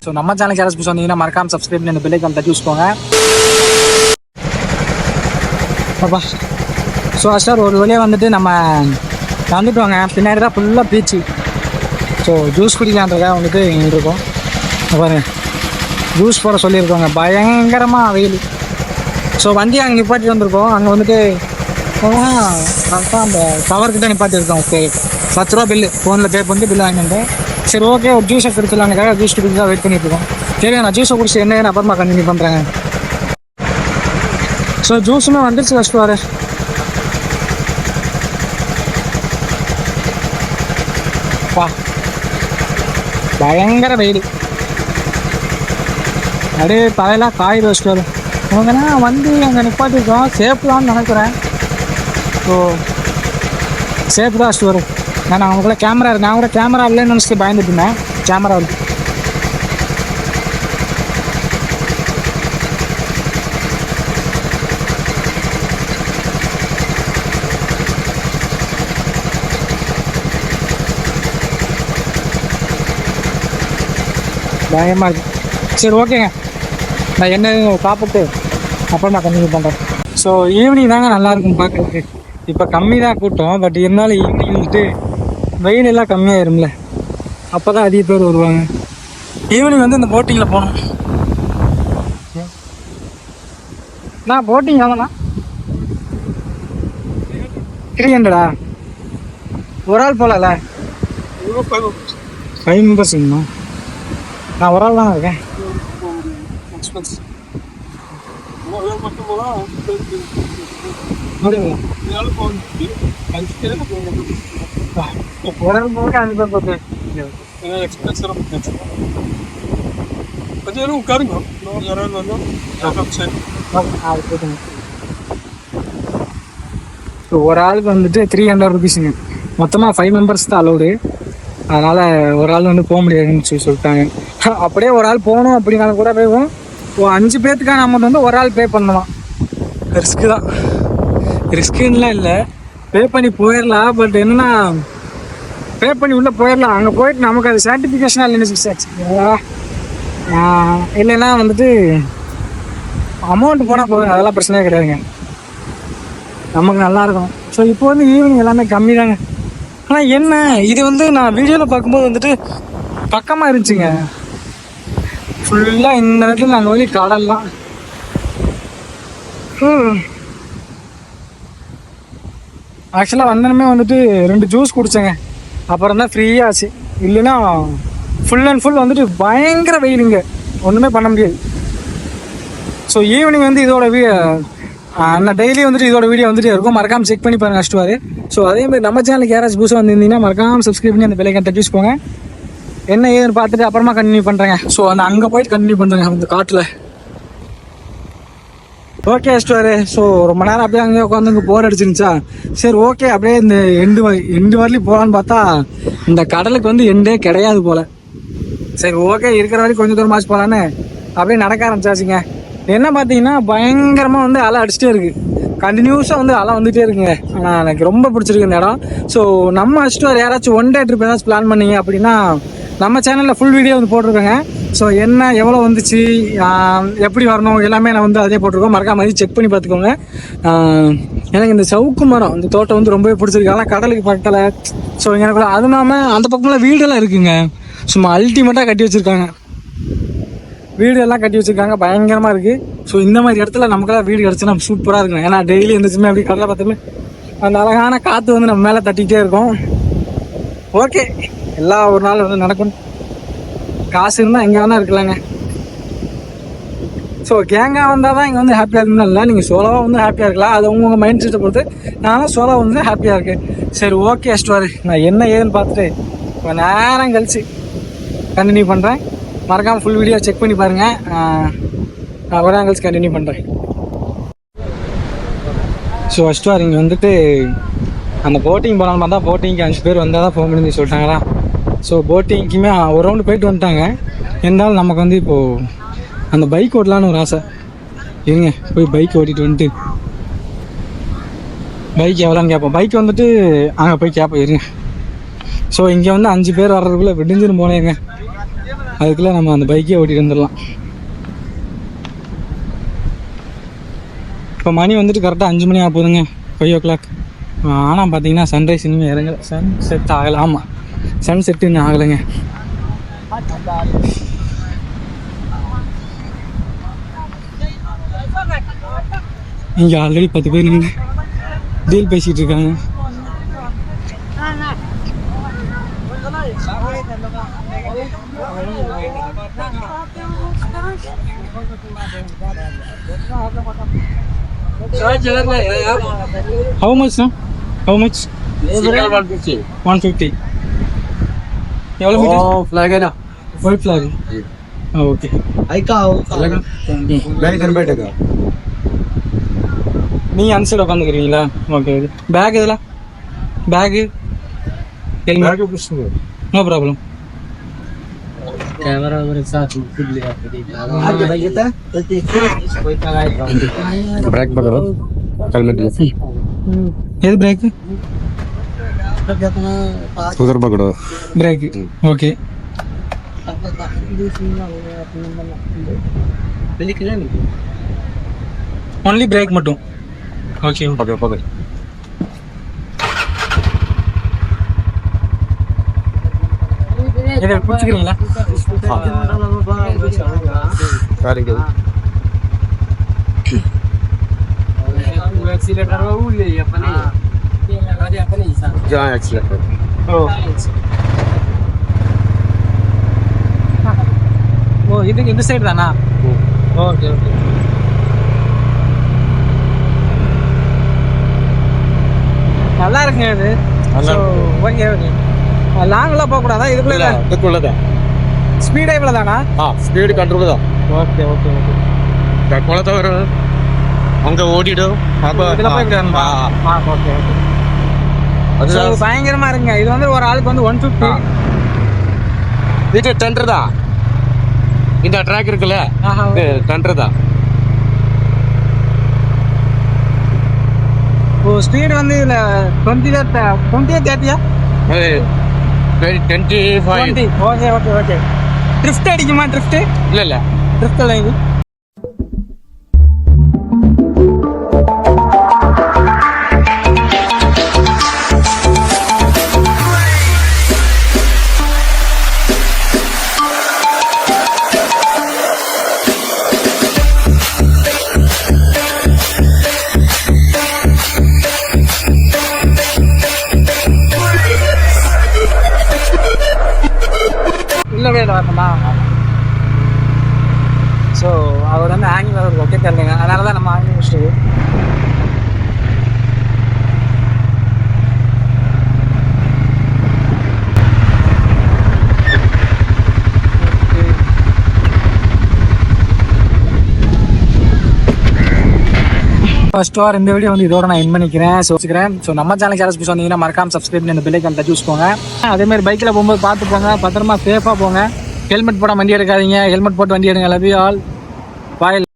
So நம்ம சேனலுக்கு யாராச்சும் புதுசாக வந்தீங்கன்னா மறக்காம சப்ஸ்கிரைப் பண்ணி அந்த பெல் ஐக்கான் தட்டி வச்சுக்கோங்க. அப்பா ஸோ சார் ஒரு வழியாக வந்துட்டு நம்ம வந்துட்டு வாங்க. பின்னாடி தான் ஃபுல்லாக பீச்சு. ஸோ ஜூஸ் குடிக்கலான்றதுக்காக வந்துட்டு இங்கே இருக்கோம். பாருங்க ஜூஸ் போட சொல்லியிருக்கோங்க. பயங்கரமாக வெயில். ஸோ வண்டி அங்கே நிப்பாட்டி வந்திருக்கோம். அங்கே வந்துட்டு கரெக்டாக அந்த கவர்கிட்ட நிப்பாட்டி இருக்கோம். ஓகே 10 ரூபா பில்லு ஃபோனில் பே பண்ணிட்டு பில்லு வாங்கிட்டு சரி ஓகே ஒரு ஜூஸை கொடுத்துலாங்கிறக்காக ஜூஸ் குடிச்சு தான் வெயிட் பண்ணிட்டு இருக்கோம். சரி நான் ஜூஸை குடிச்சு என்ன அப்புறமா கண்டினியூ பண்ணுறேங்க. ஸோ ஜூஸுமே வந்துருச்சு ஃபஸ்ட்டு வர. வா பயங்கர வெயில். அப்படியே தலையெல்லாம் காயுது ஃபஸ்ட்டு வரும். அவங்கன்னா வண்டி அங்கே நிப்பாட்டிருக்கோம். சேஃப் தான் நினைக்கிறேன். ஸோ சேஃப் தான் ஃபஸ்ட்டு வரும். நான் அவங்களுக்குள்ள கேமரா இருக்கு. நான் கூட கேமரா இல்லைன்னு நினச்சிட்டு பயந்துட்டு இருந்தேன். கேமரா இல்லை. பயமாக இருக்கு. சரி ஓகேங்க நான் என்ன சாப்பிட்டு அப்புறம் நான் கண்டினியூ பண்ணுறேன். ஸோ ஈவினிங் தாங்க நல்லாயிருக்கும் பார்க்குறதுக்கு. இப்போ கம்மி தான் கூட்டம். பட் இருந்தாலும் ஈவினிங் வந்துட்டு வெயில் எல்லாம் கம்மியாயிரும்ல. அப்போ தான் அதிக பேர் வருவாங்க. ஈவினிங் வந்து இந்த போட்டிங்கில் போகணும். நான் போட்டிங் எவ்வளோண்ணா 300 ஒரு ஆள் போகல 5 மெம்பர்ஸுங்கண்ணா. நான் ஒரு ஆள் தானே இருக்கேன். ஒரு ஆளுக்கு வந்துட்டு 300 ருபீஸுங்க. மொத்தமாக 5 மெம்பர்ஸ் தான் அலௌடு. அதனால் ஒரு ஆள் வந்து போக முடியாதுன்னு சொல்லிட்டாங்க. அப்படியே ஒரு ஆள் போகணும் அப்படின்னாலும் கூட போகும். 5 பேர்த்துக்கான அமௌண்ட் வந்து ஒரு ஆள் பே பண்ணலாம். ரிஸ்க்கு தான். ரிஸ்க்குன்னெலாம் இல்லை, பே பண்ணி போயிடலாம். பட் என்னன்னா பே பண்ணி உள்ளே போயிடலாம். அங்கே போயிட்டு நமக்கு அது சர்டிஃபிகேஷனாக இல்லைன்னு இல்லைன்னா வந்துட்டு அமௌண்ட் போனால் போதும். அதெல்லாம் பிரச்சனையே கிடையாதுங்க. நமக்கு நல்லாயிருக்கும். ஸோ இப்போ வந்து ஈவினிங் எல்லாமே கம்மி தாங்க. ஆனால் என்ன இது வந்து நான் வீடியோவில் பார்க்கும்போது வந்துட்டு பக்கமாக இருந்துச்சுங்க. ஃபுல்லாக இந்த இடத்துல நாங்கள் வந்து கடல்லாம். ஆக்சுவலாக வந்தனமே வந்துட்டு 2 ஜூஸ் குடித்தேங்க. அப்புறம் தான் ஃப்ரீயாச்சு. இல்லைன்னா ஃபுல் அண்ட் ஃபுல் வந்துட்டு பயங்கர வெயிலுங்க. ஒன்றுமே பண்ண முடியாது. ஸோ ஈவினிங் வந்து இதோட நான் டெய்லி வந்துட்டு இதோட வீடியோ வந்துட்டு இருக்கும். மறக்காமல் செக் பண்ணி பாருங்கள் கஷ்டவாரு. ஸோ அதேமாதிரி நம்ம சேனலுக்கு யாராச்சும் புதுசாக வந்திருந்தீங்கன்னா மறக்காமல் சப்ஸ்கிரைப் பண்ணி அந்த பெல் ஐக்கான் தட்டி வச்சுக்கோங்க. என்ன ஏதுன்னு பார்த்துட்டு அப்புறமா கண்டினியூ பண்ணுறேங்க. ஸோ அந்த அங்கே போயிட்டு கண்டினியூ பண்ணுறேங்க அந்த காட்டில். ஓகே அஸ்டுவாரு. ஸோ ரொம்ப நேரம் அப்படியே அங்கே உட்காந்து போர் அடிச்சிருந்துச்சா, சரி ஓகே அப்படியே இந்த எண்டு வரலையும் போகலான்னு பார்த்தா இந்த கடலுக்கு வந்து எண்டே கிடையாது போல். சரி ஓகே இருக்கிற வரைக்கும் கொஞ்சம் தூரம் மாச்சு போகலான்னு அப்படியே நடக்க ஆரம்பிச்சாச்சுங்க. என்ன பார்த்தீங்கன்னா பயங்கரமாக வந்து அலை அடிச்சுட்டே இருக்குது. கண்டினியூஸாக வந்து அலை வந்துகிட்டே இருக்குங்க. ஆனால் எனக்கு ரொம்ப பிடிச்சிருக்கு இந்த இடம். ஸோ நம்ம அஸ்டுவார் யாராச்சும் ஒன் டே ட்ரிப் ஏதாச்சும் பிளான் பண்ணிங்க அப்படின்னா நம்ம சேனலில் ஃபுல் வீடியோ வந்து போட்டிருக்கேங்க. ஸோ என்ன எவ்வளோ வந்துச்சு, எப்படி வரணும் எல்லாமே நான் வந்து அதே போட்டிருக்கோம். மறக்காம மாதிரி செக் பண்ணி பார்த்துக்கோங்க. எனக்கு இந்த சவுக்கு மரம் இந்த தோட்டம் வந்து ரொம்பவே பிடிச்சிருக்கு. ஆனால் கடலுக்கு பக்கத்தில். ஸோ எனக்கு அது இல்லாமல் அந்த பக்கமெல்லாம் வீடெல்லாம் இருக்குங்க. சும்மா அல்டிமேட்டாக கட்டி வச்சுருக்காங்க. வீடு எல்லாம் கட்டி வச்சுருக்காங்க. பயங்கரமாக இருக்குது. ஸோ இந்த மாதிரி இடத்துல நமக்கெல்லாம் வீடு கிடச்சுன்னா சூப்பராக இருக்கும். ஏன்னா டெய்லி இருந்துச்சுமே அப்படி கடலை பார்த்துமே அந்த அழகான காற்று வந்து நம்ம மேலே தட்டிகிட்டே இருக்கும். ஓகே எல்லா ஒரு நாள் வந்து நடக்கும். காசு இருந்தால் எங்கே வேணால் இருக்கலாங்க. ஸோ கேங்காக வந்தால் தான் இங்கே வந்து ஹாப்பியாக இருக்குன்னு இல்லை, நீங்கள் சோலோவாக வந்து ஹாப்பியாக இருக்கலாம். அது உங்கள் மைண்ட் செட்டை பொறுத்து. நானும் சோலோவாக வந்து ஹாப்பியாக இருக்கேன். சரி ஓகே அஸ்டுவாரு நான் என்ன ஏதுன்னு பார்த்துட்டு கொஞ்சம் நேரம் கழிச்சு கண்டினியூ பண்ணுறேன். மறக்காமல் ஃபுல் வீடியோ செக் பண்ணி பாருங்கள். நான் ஒரு நேரம் கழிச்சு கண்டினியூ பண்ணுறேன். ஸோ அஸ்டுவார் இங்கே வந்துட்டு அந்த போட்டிங் போனாலும் பார்த்தா போட்டிங்க்கு 5 பேர் வந்தால் தான் போக முடியும்னு சொல்லிட்டாங்களா. ஸோ போட்டிங்க்குமே ஒரு ரவுண்டு போயிட்டு வந்துட்டாங்க. இருந்தாலும் நமக்கு வந்து இப்போது அந்த பைக் ஓட்டலான்னு ஒரு ஆசை. இருங்க போய் பைக் ஓட்டிகிட்டு வந்துட்டு பைக் எவ்வளோன்னு கேட்போம். பைக் வந்துட்டு அங்கே போய் கேட்போம் இருங்க. ஸோ இங்கே வந்து 5 பேர் வர்றதுக்குள்ளே விடிஞ்சிரும் போனேங்க. அதுக்குள்ளே நம்ம அந்த பைக்கே ஓட்டிட்டு வந்துடலாம். இப்போ மணி வந்துட்டு கரெக்டாக 5 மணி ஆக போகுதுங்க, 5 o'clock. ஆனால் பார்த்தீங்கன்னா சன்ரைஸ் இன்னும் இறங்கலை, சன் செட் ஆகலை. ஆமாம், சன் செட்டு இன்னும் ஆகலைங்க. இங்கே ஆல்ரெடி 10 பேர் நின்று டீல் பேசிகிட்டு இருக்காங்க. How much, no? How much? 150. எவ்வளோ மீட்டர்? फ्लैग है ना, ஒயிட் ஃப்ளாக். ஓகே. நீங்கள் அந்த சைடு உட்காந்துக்கிறீங்களா? ஓகே. பேக் இதெல்லாம் bag helmet no problem. Camera मेरे साथ खुद ले आके भाई ये था कोई का ब्रेक पकड़ो, हेलमेट ले எது பிரேக்கு? उधर पकड़ो பிரேக். ஓகே. ஒன்லி பிரேக் மட்டும். ஓகே पकड़ पकड़ இதை பிடிச்சிக்கிறீங்களா? ஓ இதுக்கு இந்த சைடு தானா? Okay okay. நல்லா இருக்குங்க இது. Okay okay. லாங்கெல்லாம் போகக்கூடாதா? இதுக்குள்ளதான் ஸ்பீடே இவ்வளோ தானா? ஸ்பீடு கண்ட்ரோல் தான். Okay okay okay. குளத்தை வரும் அங்கே ஓடிடும். அப்போ இதில் போய் ஓகே ஓகே. அது பயங்கரமாக இருக்குங்க. இது வந்து ஒரு ஆளுக்கு வந்து 150. இது டெண்டர் தான். இந்த ட்ராக் இருக்குல்ல, இது டெண்டர் தான். ஓ ஸ்பீடு வந்து இதில் 20 30 25. Okay okay okay. ட்ரிஃப்ட் அடிக்குமா? ட்ரிஃப்ட்டு இல்லை ட்ரிஃப்ட் இல்லை இது. இல்லவே இல்லை வரணுமா? ஸோ அவர் வந்து ஆங்கில ஒரு ஒகே தெரியலைங்க, அதனால தான் நம்ம ஆங்கிலம் முடிச்சுட்டு ஃபர்ஸ்ட் வார் இந்த வீடியோ வந்து இதோட நான் என் பண்ணிக்கிறேன். ஸோ நம்ம சேனல் யாராச்சும் புதுசாக வந்தீங்கன்னா மறக்காம சப்ஸ்கிரைப் பண்ணி அந்த பெல் ஐக்கான் டச் போங்க. அதேமாதிரி பைக்கில் போகும்போது பார்த்து போங்க, பத்திரமா சேஃபாக போங்க. ஹெல்மெட் போட வண்டி எடுக்காதீங்க, ஹெல்மெட் போட்டு வண்டி எடுங்க. Love you all. பாய்.